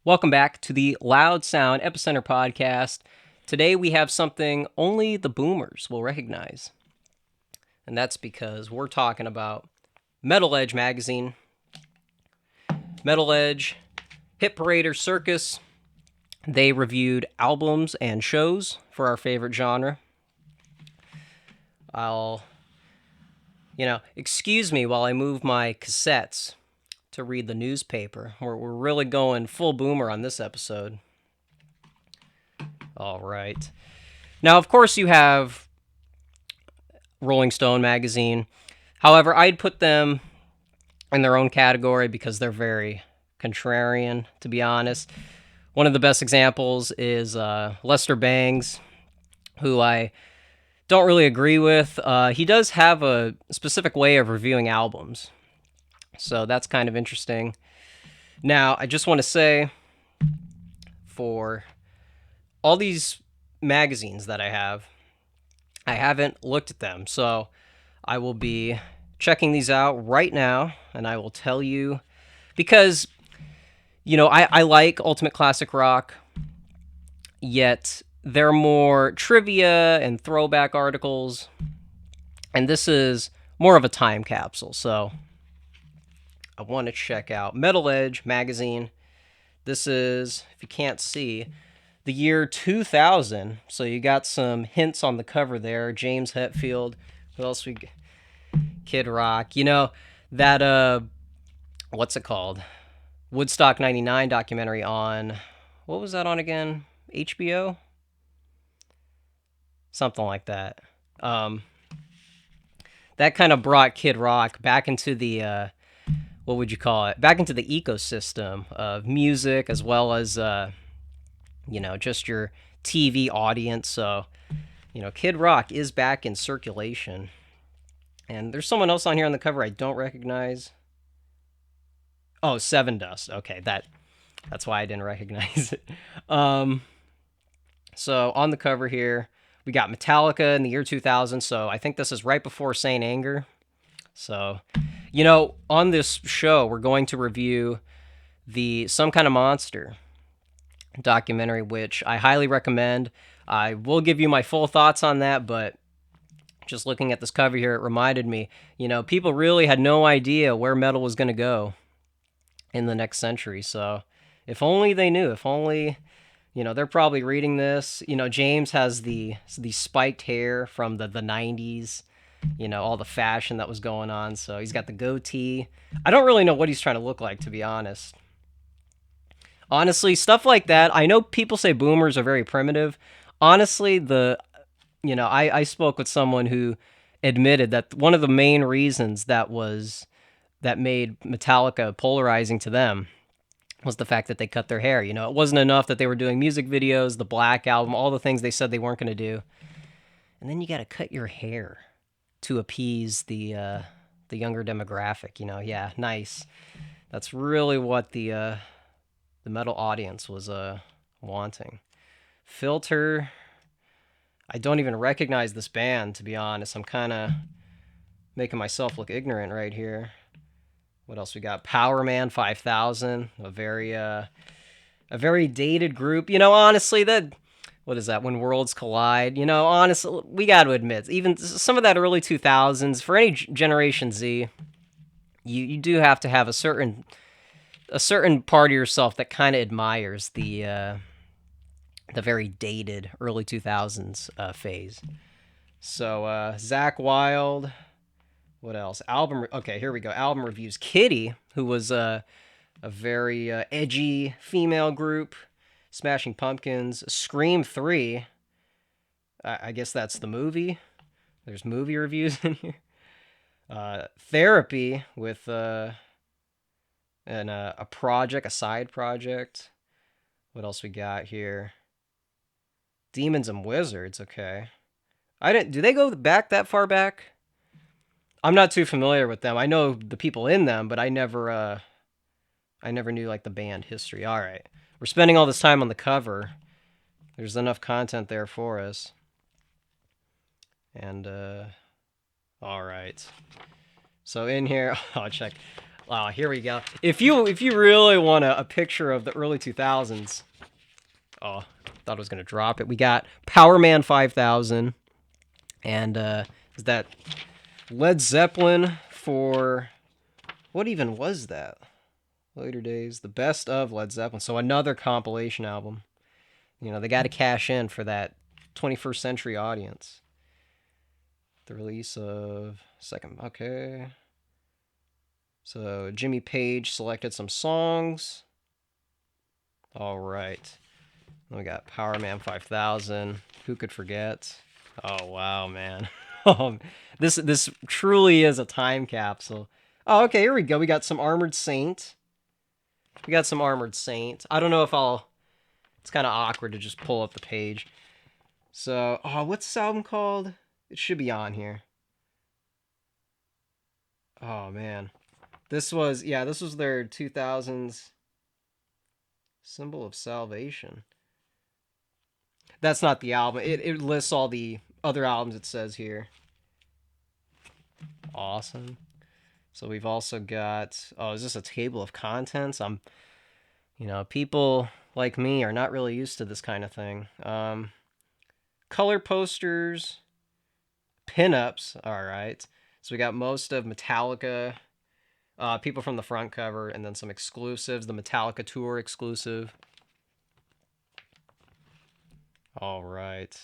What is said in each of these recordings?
Welcome back to the Loud Sound Epicenter podcast. Today we have something only the boomers will recognize. And that's because we're talking about Metal Edge magazine, Metal Edge, Hit Parader Circus. They reviewed albums and shows for our favorite genre. I'll, excuse me while I move my cassettes to read the newspaper. We're really going full boomer on this episode. All right. Now, of course, you have Rolling Stone magazine. However, I'd put them in their own category because they're very contrarian, to be honest. One of the best examples is Lester Bangs, who I don't really agree with. He does have a specific way of reviewing albums, so that's kind of interesting. Now, I just want to say, for all these magazines that I haven't looked at them, so I will be checking these out right now, and I will tell you because I like Ultimate Classic Rock, yet they're more trivia and throwback articles, and this is more of a time capsule. So I want to check out Metal Edge magazine. This is, if you can't see, the year 2000. So you got some hints on the cover there. James Hetfield. Who else we? Kid Rock. That what's it called? Woodstock 99 documentary on, what was that on again? HBO? Something like that. Um, that kind of brought Kid Rock back into the, what would you call it? Back into the ecosystem of music as well as, just your TV audience. So, Kid Rock is back in circulation. And there's someone else on here on the cover I don't recognize. Oh, Seven Dust. Okay, that's why I didn't recognize it. Um, so on the cover here, we got Metallica in the year 2000. So I think this is right before Saint Anger. So, on this show, we're going to review the Some Kind of Monster documentary, which I highly recommend. I will give you my full thoughts on that, but just looking at this cover here, it reminded me, people really had no idea where metal was going to go in the next century. So if only they knew, if only, they're probably reading this. James has the spiked hair from the 90s, all the fashion that was going on. So he's got the goatee. I don't really know what he's trying to look like, to be honest. Honestly, stuff like that. I know people say boomers are very primitive. Honestly, I spoke with someone who admitted that one of the main reasons that made Metallica polarizing to them was the fact that they cut their hair. It wasn't enough that they were doing music videos, the Black Album, all the things they said they weren't going to do, and then you got to cut your hair to appease the younger demographic. Yeah, nice. That's really what the metal audience was wanting. Filter. I don't even recognize this band, to be honest. I'm kind of making myself look ignorant right here. What else we got? Power Man 5000, a very dated group. Honestly, that, what is that? When Worlds Collide. Honestly, we got to admit, even some of that early 2000s for any Generation Z, you do have to have a certain part of yourself that kind of admires the very dated early 2000s phase. So Zakk Wylde. What else? Okay, here we go. Album reviews. Kitty, who was a very edgy female group. Smashing Pumpkins. Scream 3. I guess that's the movie. There's movie reviews in here. Therapy with a project, a side project. What else we got here? Demons and Wizards. Okay. Do they go back that far back? I'm not too familiar with them. I know the people in them, but I never knew like the band history. All right. We're spending all this time on the cover. There's enough content there for us. And all right. So in here, I'll check. Oh, here we go. If you really want a picture of the early 2000s, oh, thought I was gonna drop it. We got Power Man 5000, and is that Led Zeppelin for what even was that? Later Days, the best of Led Zeppelin. So another compilation album. You know, they got to cash in for that 21st century audience. The release of second. Okay. So Jimmy Page selected some songs. All right. Then we got Power Man 5000. Who could forget? Oh wow, man. This truly is a time capsule. Oh, okay, here we go. We got some Armored Saint. We got some Armored Saint. I don't know if I'll. It's kind of awkward to just pull up the page. So, oh, what's this album called? It should be on here. Oh man, this was their 2000s Symbol of Salvation. That's not the album. It lists all the other albums it says here. Awesome. So we've also got, oh, is this a table of contents? People like me are not really used to this kind of thing. Color posters, pinups. All right. So we got most of Metallica, people from the front cover, and then some exclusives. The Metallica tour exclusive. All right.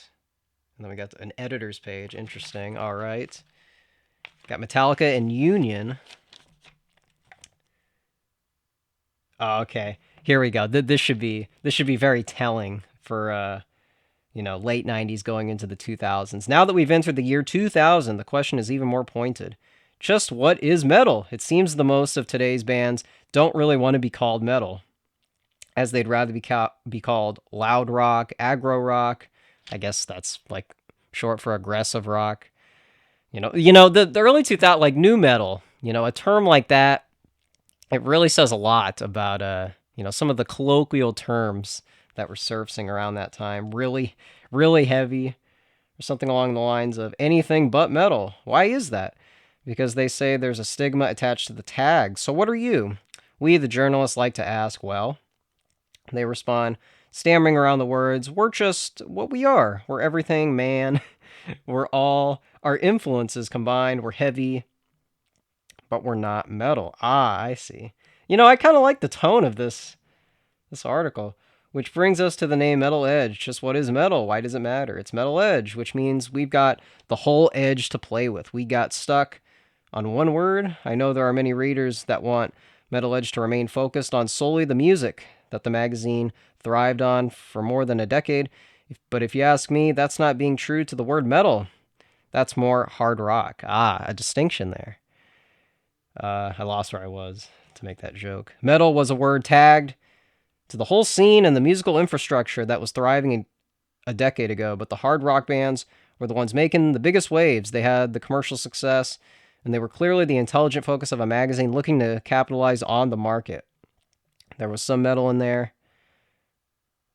And then we got an editor's page. Interesting. All right. Got Metallica and Union. Oh, okay. Here we go. This should be very telling for late 90s going into the 2000s. Now that we've entered the year 2000, the question is even more pointed. Just what is metal? It seems the most of today's bands don't really want to be called metal, as they'd rather be called loud rock, aggro rock. I guess that's like short for aggressive rock. The early 2000s, like new metal, a term like that, it really says a lot about some of the colloquial terms that were surfacing around that time. Really, really heavy, or something along the lines of anything but metal. Why is that? Because they say there's a stigma attached to the tag. So what are you? We, the journalists, like to ask, well, they respond, stammering around the words, we're just what we are. We're everything, man. We're all our influences combined. We're heavy, but we're not metal. Ah, I see. I kind of like the tone of this article, which brings us to the name Metal Edge. Just what is metal? Why does it matter? It's Metal Edge, which means we've got the whole edge to play with. We got stuck on one word. I know there are many readers that want Metal Edge to remain focused on solely the music that the magazine thrived on for more than a decade. But if you ask me, that's not being true to the word metal. That's more hard rock. Ah, a distinction there. I lost where I was to make that joke. Metal was a word tagged to the whole scene and the musical infrastructure that was thriving a decade ago, but the hard rock bands were the ones making the biggest waves. They had the commercial success, and they were clearly the intelligent focus of a magazine looking to capitalize on the market. There was some metal in there,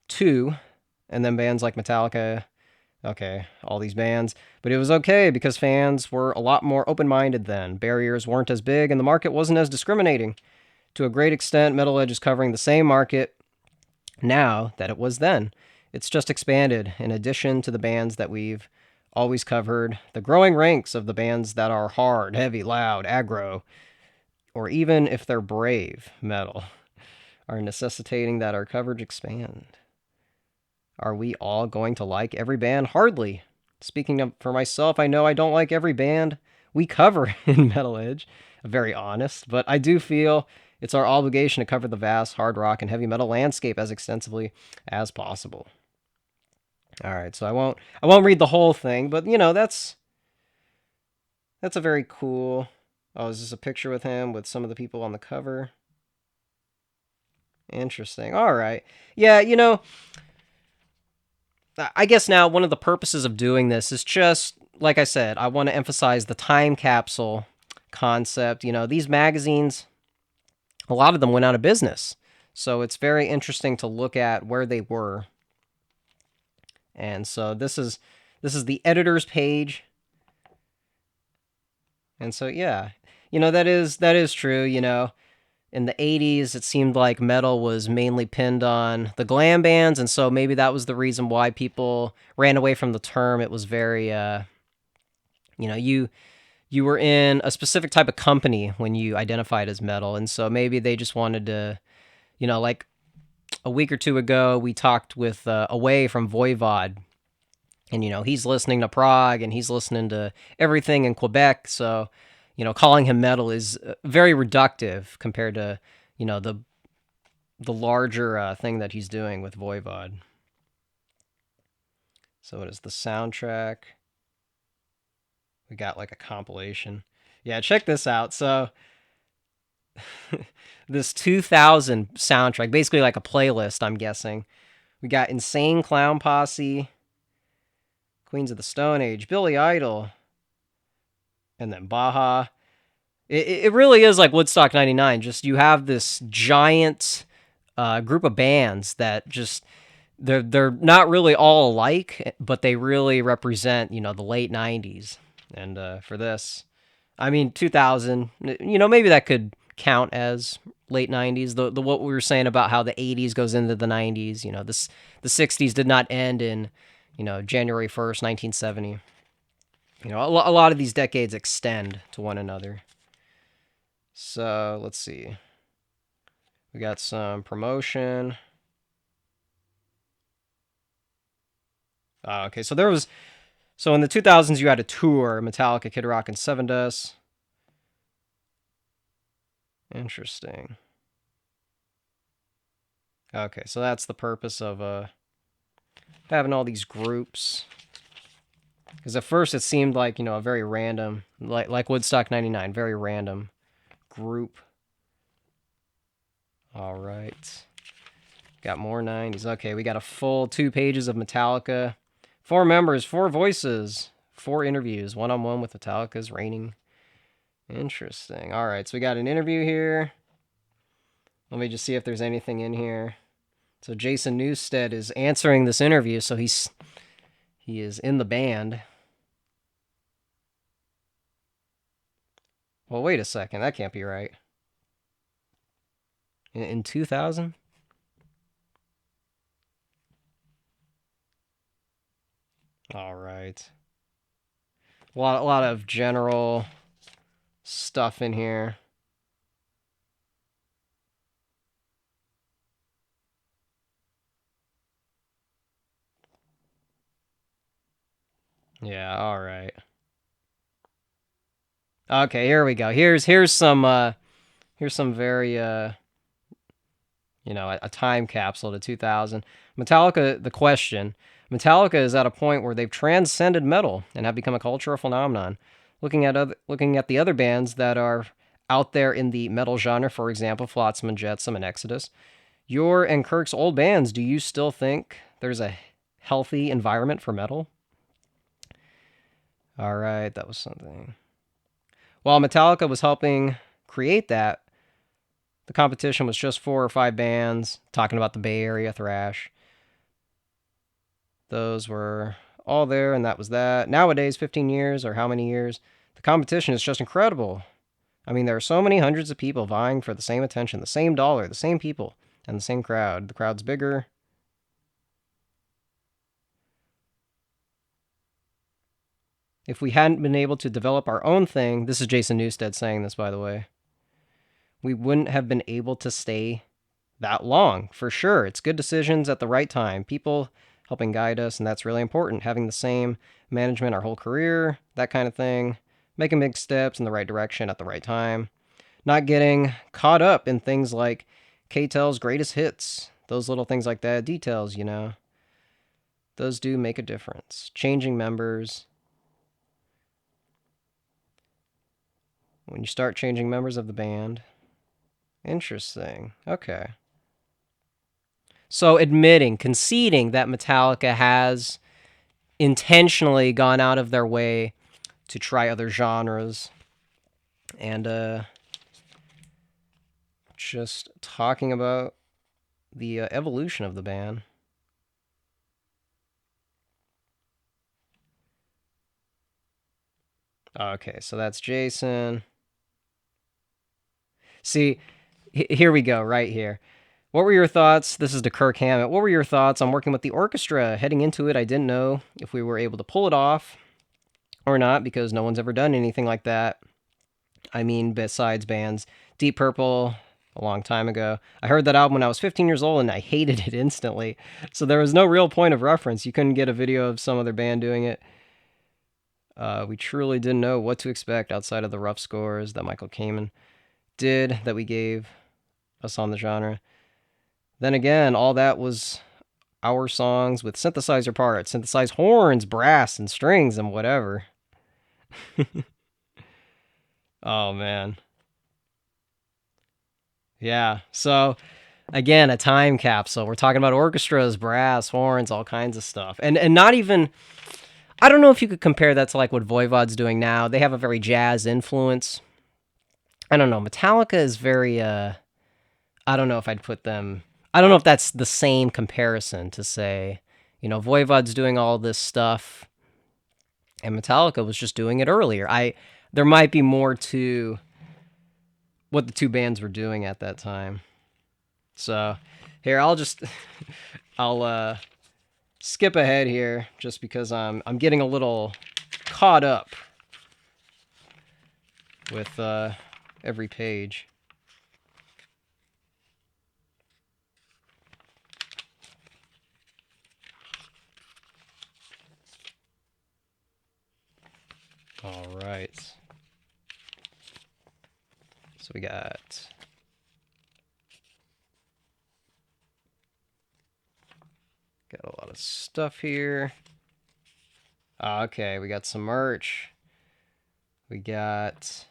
too, and then bands like Metallica, okay, all these bands. But it was okay because fans were a lot more open-minded then. Barriers weren't as big, and the market wasn't as discriminating. To a great extent, Metal Edge is covering the same market now that it was then. It's just expanded in addition to the bands that we've always covered, the growing ranks of the bands that are hard, heavy, loud, aggro, or even if they're brave metal, are necessitating that our coverage expand. Are we all going to like every band? Hardly. Speaking of for myself, I know I don't like every band we cover in Metal Edge. Very honest, but I do feel it's our obligation to cover the vast hard rock and heavy metal landscape as extensively as possible. All right, so I won't read the whole thing, but that's a very cool. Oh, is this a picture with him with some of the people on the cover? Interesting. All right. Yeah, I guess now one of the purposes of doing this is just, like I said, I want to emphasize the time capsule concept. These magazines, a lot of them went out of business. So it's very interesting to look at where they were. And so this is the editor's page. And so yeah, that is true, in the 80s, it seemed like metal was mainly pinned on the glam bands, and so maybe that was the reason why people ran away from the term. It was very, you know, you were in a specific type of company when you identified as metal, and so maybe they just wanted to, like a week or two ago, we talked with Away from Voivod, and he's listening to prog and he's listening to everything in Quebec, so calling him metal is very reductive compared to the larger thing that he's doing with Voivod. So it is the soundtrack. We got like a compilation. Yeah, check this out. So this 2000 soundtrack, basically like a playlist, I'm guessing. We got Insane Clown Posse, Queens of the Stone Age, Billy Idol, and then Baja. It really is like Woodstock 99. Just you have this giant group of bands that just they're not really all alike, but they really represent the late 90s. And for this, I mean 2000, maybe that could count as late 90s. The what we were saying about how the 80s goes into the 90s. The 60s did not end in January 1st, 1970. A lot of these decades extend to one another. So let's see. We got some promotion. Okay, so in the 2000s you had a tour, Metallica, Kid Rock, and Sevendust. Interesting. Okay, so that's the purpose of having all these groups. Because at first it seemed like a very random, like Woodstock 99, very random group. All right. Got more 90s. Okay, we got a full 2 pages of Metallica. 4 members, 4 voices, 4 interviews, one-on-one with Metallica's reigning. Interesting. All right, so we got an interview here. Let me just see if there's anything in here. So Jason Newsted is answering this interview, so he is in the band. Well, wait a second. That can't be right. In 2000? All right. A lot of general stuff in here. Yeah, all right. Okay, here we go. Here's some very a time capsule to 2000. Metallica, the question. Metallica is at a point where they've transcended metal and have become a cultural phenomenon. Looking at the other bands that are out there in the metal genre, for example, Flotsam and Jetsam and Exodus, your and Kirk's old bands, do you still think there's a healthy environment for metal? All right, that was something. While Metallica was helping create that, the competition was just 4 or 5 bands talking about the Bay Area thrash. Those were all there, and that was that. Nowadays, 15 years or how many years, the competition is just incredible. I mean, there are so many hundreds of people vying for the same attention, the same dollar, the same people, and the same crowd. The crowd's bigger. If we hadn't been able to develop our own thing, this is Jason Newsted saying this, by the way, we wouldn't have been able to stay that long, for sure. It's good decisions at the right time. People helping guide us, and that's really important. Having the same management our whole career, that kind of thing. Making big steps in the right direction at the right time. Not getting caught up in things like K-Tel's greatest hits. Those little things like that, details, Those do make a difference. Changing members. When you start changing members of the band. Interesting. Okay. So conceding that Metallica has intentionally gone out of their way to try other genres, and just talking about the evolution of the band. Okay, so that's Jason. See, Here we go, right here. What were your thoughts? This is to Kirk Hammett. What were your thoughts on working with the orchestra? Heading into it, I didn't know if we were able to pull it off or not because no one's ever done anything like that. I mean, besides bands, Deep Purple, a long time ago. I heard that album when I was 15 years old and I hated it instantly. So there was no real point of reference. You couldn't get a video of some other band doing it. We truly didn't know what to expect outside of the rough scores that Michael Kamen did that we gave us on the genre. Then again, all that was our songs with synthesizer parts, synthesized horns, brass, and strings, and whatever. Oh, man. Yeah. So, again, a time capsule. We're talking about orchestras, brass, horns, all kinds of stuff. And not even, I don't know if you could compare that to like what Voivod's doing now. They have a very jazz influence. I don't know. Metallica is very, I don't know if I'd put them, I don't know if that's the same comparison to say, Voivod's doing all this stuff and Metallica was just doing it earlier. There might be more to what the two bands were doing at that time. So here, I'll skip ahead here just because I'm getting a little caught up with every page. All right. So we got a lot of stuff here. Okay, we got some merch. We got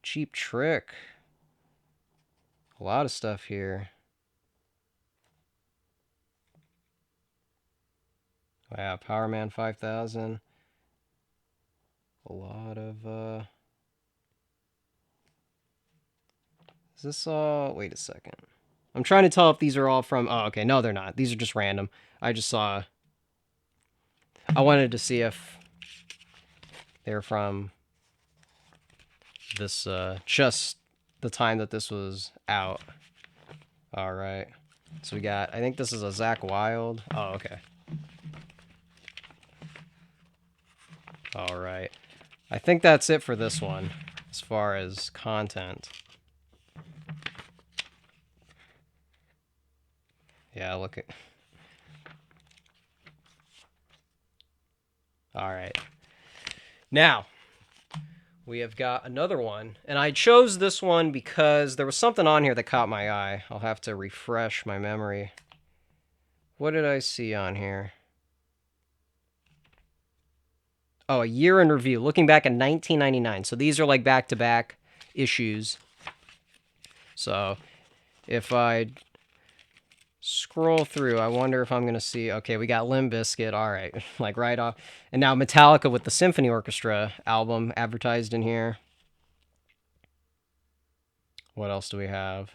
Cheap Trick. A lot of stuff here. Wow, Powerman 5000. A lot of is this all? Wait a second. I'm trying to tell if these are all from... Oh, okay. No, they're not. These are just random. I just saw... I wanted to see if they're from this, just the time that this was out. All right. So we got... I think this is a Zakk Wylde. Oh, okay. All right. I think that's it for this one, as far as content. Yeah, look at... All right. Now, we have got another one. And I chose this one because there was something on here that caught my eye. I'll have to refresh my memory. What did I see on here? Oh, a year in review, looking back at 1999. So these are like back-to-back issues. So if I scroll through, I wonder if I'm going to see... Okay, we got Limp Bizkit. All right, like right off. And now Metallica with the Symphony Orchestra album advertised in here. What else do we have?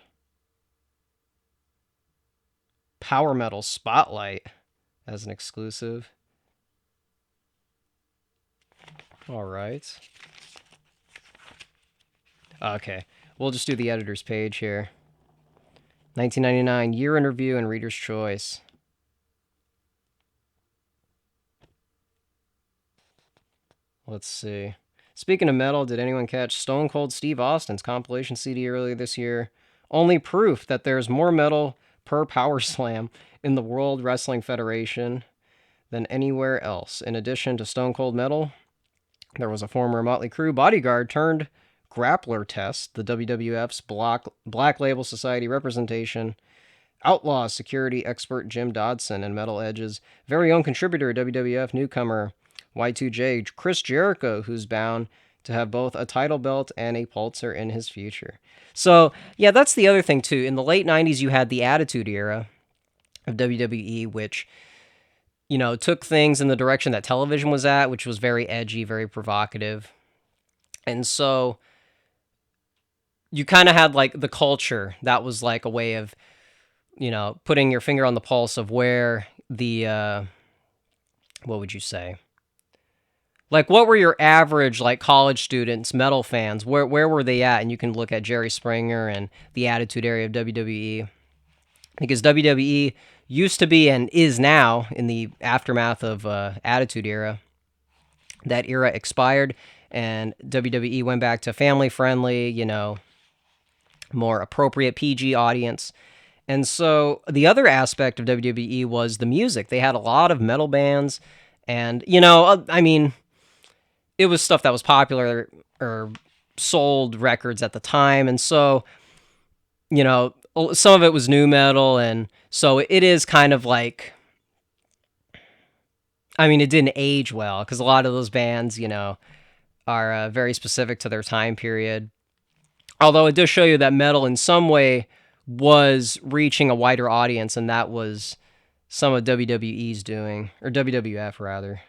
Power Metal Spotlight as an exclusive. All right. Okay, we'll just do the editor's page here. 1999, year in review and Reader's Choice. Let's see. Speaking of metal, did anyone catch Stone Cold Steve Austin's compilation CD earlier this year? Only proof that there's more metal per Power Slam in the World Wrestling Federation than anywhere else. In addition to Stone Cold Metal, there was a former Motley Crue bodyguard turned grappler test, the WWF's Black Label Society representation, outlaw security expert Jim Dodson, and Metal Edge's very own contributor, WWF newcomer Y2J, Chris Jericho, who's bound to have both a title belt and a Pulitzer in his future. So, yeah, that's the other thing, too. In the late 90s, you had the Attitude Era of WWE, which, took things in the direction that television was at, which was very edgy, very provocative. And so you kind of had like the culture that was like a way of, putting your finger on the pulse of where the, what would you say? Like, what were your average like college students, metal fans? Where were they at? And you can look at Jerry Springer and the Attitude Era of WWE, because WWE used to be and is now in the aftermath of Attitude Era. That era expired, and WWE went back to family friendly, more appropriate PG audience. And so the other aspect of WWE was the music. They had a lot of metal bands, and I mean, it was stuff that was popular or sold records at the time, and so some of it was new metal, and so it is kind of like, I mean, it didn't age well because a lot of those bands, are very specific to their time period. Although it does show you that metal in some way was reaching a wider audience, and that was some of WWE's doing, or WWF rather.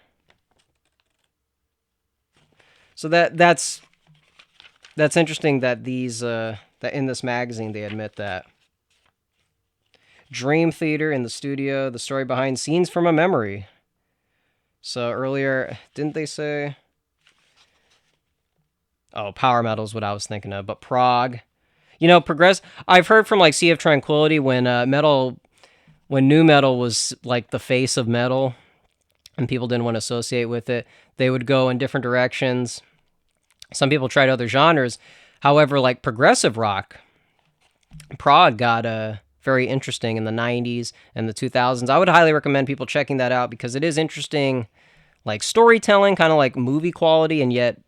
So that's interesting that these that in this magazine they admit that. Dream Theater in the studio, the story behind Scenes from a Memory. So earlier, didn't they say? Oh, power metal is what I was thinking of, but prog. Progress. I've heard from like Sea of Tranquility when when new metal was like the face of metal, and people didn't want to associate with it. They would go in different directions. Some people tried other genres. However, like progressive rock, prog got very interesting in the 90s and the 2000s. I would highly recommend people checking that out because it is interesting, like storytelling, kind of like movie quality, and yet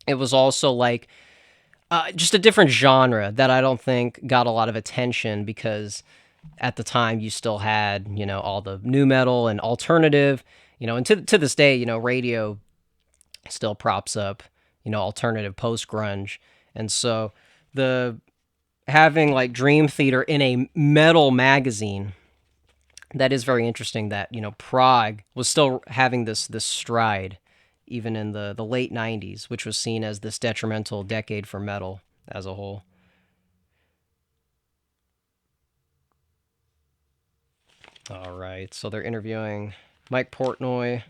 it was also like just a different genre that I don't think got a lot of attention because at the time you still had, all the new metal and alternative, and to this day, radio still props up, alternative post grunge. And so the having like Dream Theater in a metal magazine, that is very interesting that, prog was still having this stride even in the late 90s, which was seen as this detrimental decade for metal as a whole. All right, so they're interviewing Mike Portnoy.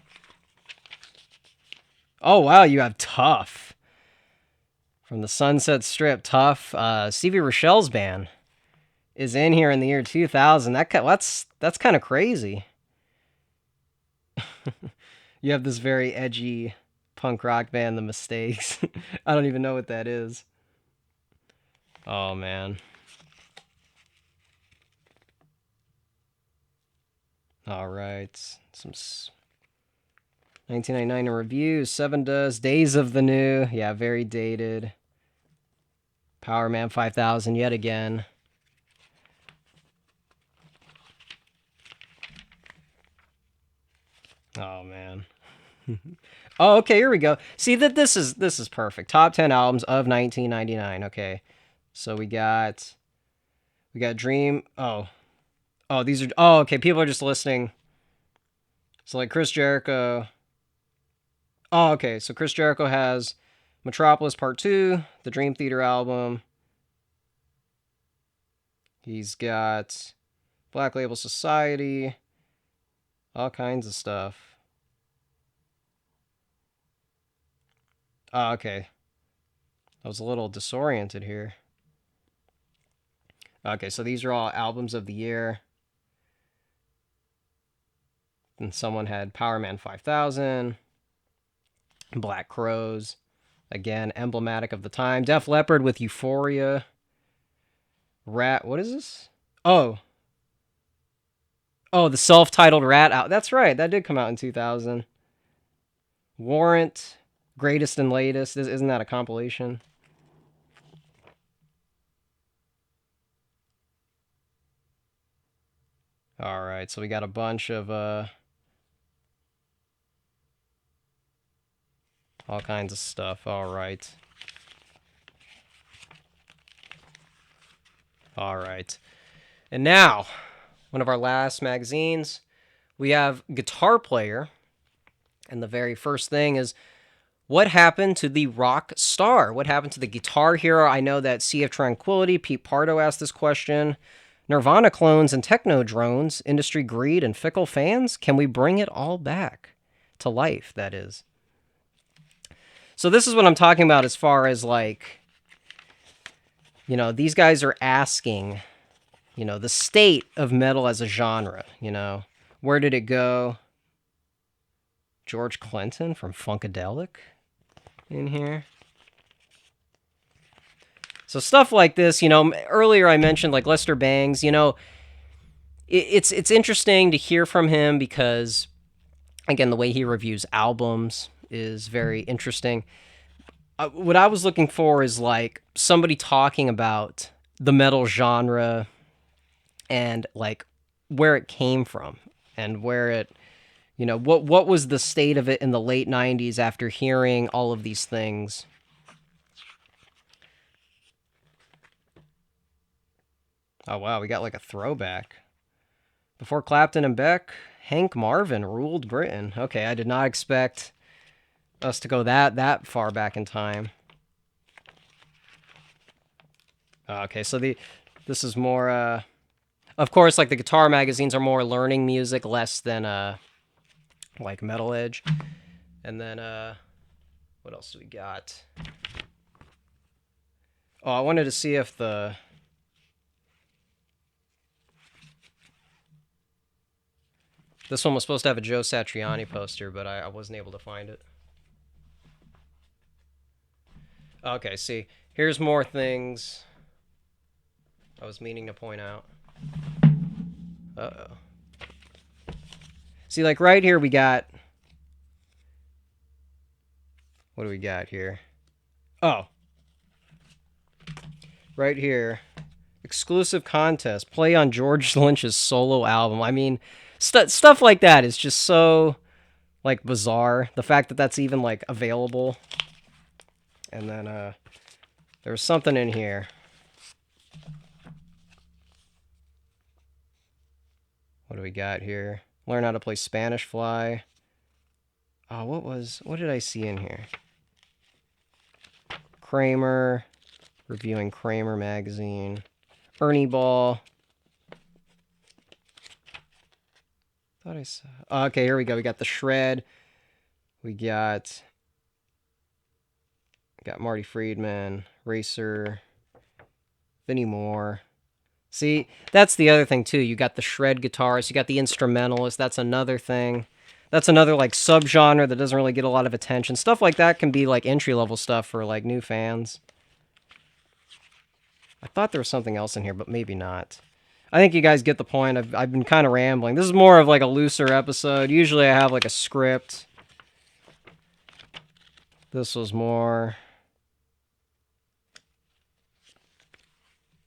Oh, wow, you have Tough. From the Sunset Strip, Tough. Stevie Rochelle's band is in here in the year 2000. That's kind of crazy. You have this very edgy punk rock band, The Mistakes. I don't even know what that is. Oh, man. All right. Some 1999 in review. Sevendust. Days of the New. Yeah, very dated. Power Man 5000 yet again. Oh, man. Oh, okay, here we go. See that this is perfect. Top 10 albums of 1999. Okay. So we got Dream. Oh, these are, oh, okay, people are just listening. So like Chris Jericho. Oh, okay. So Chris Jericho has Metropolis Part 2, the Dream Theater album. He's got Black Label Society, all kinds of stuff. Oh, okay. I was a little disoriented here. Okay, so these are all albums of the year. And someone had Power Man 5000, Black Crowes, again, emblematic of the time. Def Leppard with Euphoria. Rat, what is this? Oh, the self-titled Rat out. That's right, that did come out in 2000. Warrant, Greatest and Latest. Isn't that a compilation? All right, so we got a bunch of all kinds of stuff. All right. All right. And now, one of our last magazines, we have Guitar Player. And the very first thing is, what happened to the rock star? What happened to the guitar hero? I know that Sea of Tranquility, Pete Pardo asked this question. Nirvana clones and techno drones, industry greed and fickle fans. Can we bring it all back to life, that is? So this is what I'm talking about as far as like, these guys are asking, the state of metal as a genre, where did it go? George Clinton from Funkadelic in here. So stuff like this, earlier I mentioned like Lester Bangs, it's interesting to hear from him because, again, the way he reviews albums is very interesting. What I was looking for is like somebody talking about the metal genre and like where it came from and where it, what was the state of it in the late 90s after hearing all of these things. Oh, wow, we got like a throwback. Before Clapton and Beck, Hank Marvin ruled Britain. Okay, I did not expect us to go that far back in time. Okay, so this is more, of course, like the guitar magazines are more learning music, less than, like Metal Edge. And then, what else do we got? Oh, I wanted to see if this one was supposed to have a Joe Satriani poster, but I wasn't able to find it. Okay, see, here's more things I was meaning to point out. Uh-oh. See, like right here we got... What do we got here? Oh. Right here. Exclusive contest. Play on George Lynch's solo album. I mean, stuff like that is just so, like, bizarre. The fact that that's even, like, available. And then, there's something in here. What do we got here? Learn how to play Spanish Fly. Oh, what did I see in here? Kramer. Reviewing Kramer magazine. Ernie Ball. Thought I saw... Okay, here we go. We got the Shred. We got Marty Friedman, Racer, Vinnie Moore. See, that's the other thing too. You got the shred guitarist, you got the instrumentalist. That's another thing. That's another like subgenre that doesn't really get a lot of attention. Stuff like that can be like entry level stuff for like new fans. I thought there was something else in here, but maybe not. I think you guys get the point. I've been kind of rambling. This is more of like a looser episode. Usually I have like a script. This was more...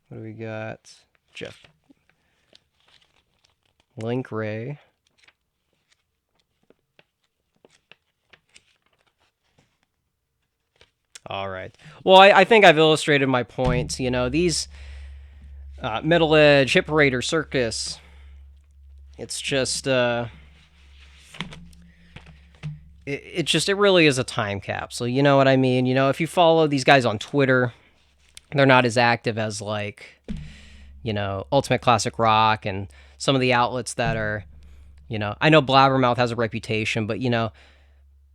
What do we got? Jeff. Link Ray. All right. Well, I think I've illustrated my point. These Metal Edge, Hit Parader, Circus, it's just... It really is a time capsule. You know what I mean? If you follow these guys on Twitter, they're not as active as like, Ultimate Classic Rock and some of the outlets that are, I know Blabbermouth has a reputation, but,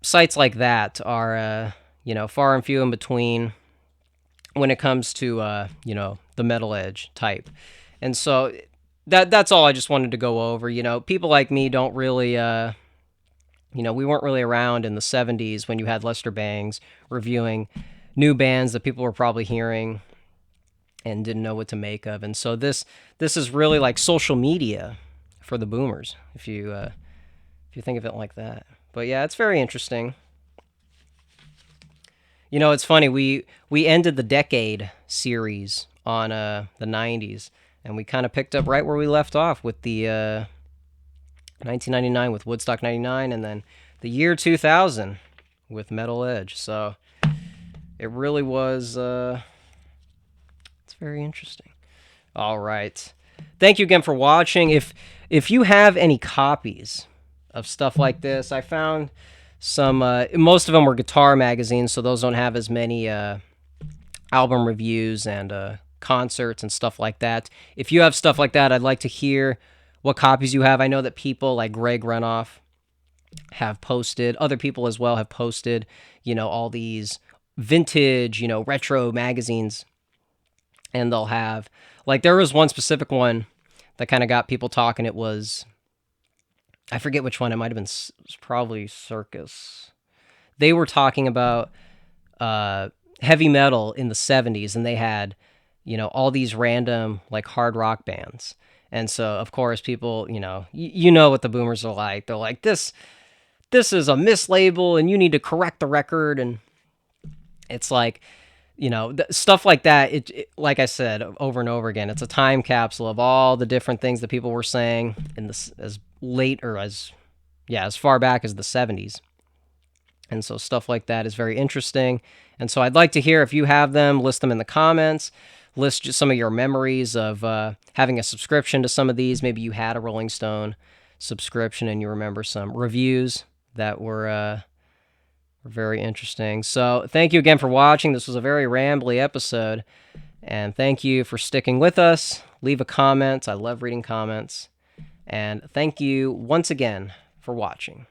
sites like that are, far and few in between when it comes to, the Metal Edge type. And so that's all I just wanted to go over. People like me don't really, we weren't really around in the 70s when you had Lester Bangs reviewing new bands that people were probably hearing and didn't know what to make of. And so this is really like social media for the boomers, if you think of it like that. But yeah, it's very interesting. It's funny, we ended the decade series on the 90s, and we kind of picked up right where we left off with the 1999 with Woodstock 99, and then the year 2000 with Metal Edge. So it really was, it's very interesting. All right. Thank you again for watching. If you have any copies of stuff like this, I found some, most of them were guitar magazines, so those don't have as many album reviews and concerts and stuff like that. If you have stuff like that, I'd like to hear what copies you have. I know that people like Greg Renoff have posted, other people as well have posted, all these vintage, retro magazines, and they'll have, like, there was one specific one that kind of got people talking. It was, I forget which one. It might have been probably Circus. They were talking about heavy metal in the 70s, and they had, all these random, like, hard rock bands. And so, of course, people, you know what the boomers are like. They're like, this is a mislabel, and you need to correct the record. And it's like, stuff like that. Like I said over and over again, it's a time capsule of all the different things that people were saying in this, as late, or as far back as the 70s. And so stuff like that is very interesting. And so I'd like to hear, if you have them, list them in the comments. List just some of your memories of having a subscription to some of these. Maybe you had a Rolling Stone subscription and you remember some reviews that were very interesting. So thank you again for watching. This was a very rambly episode. And thank you for sticking with us. Leave a comment. I love reading comments. And thank you once again for watching.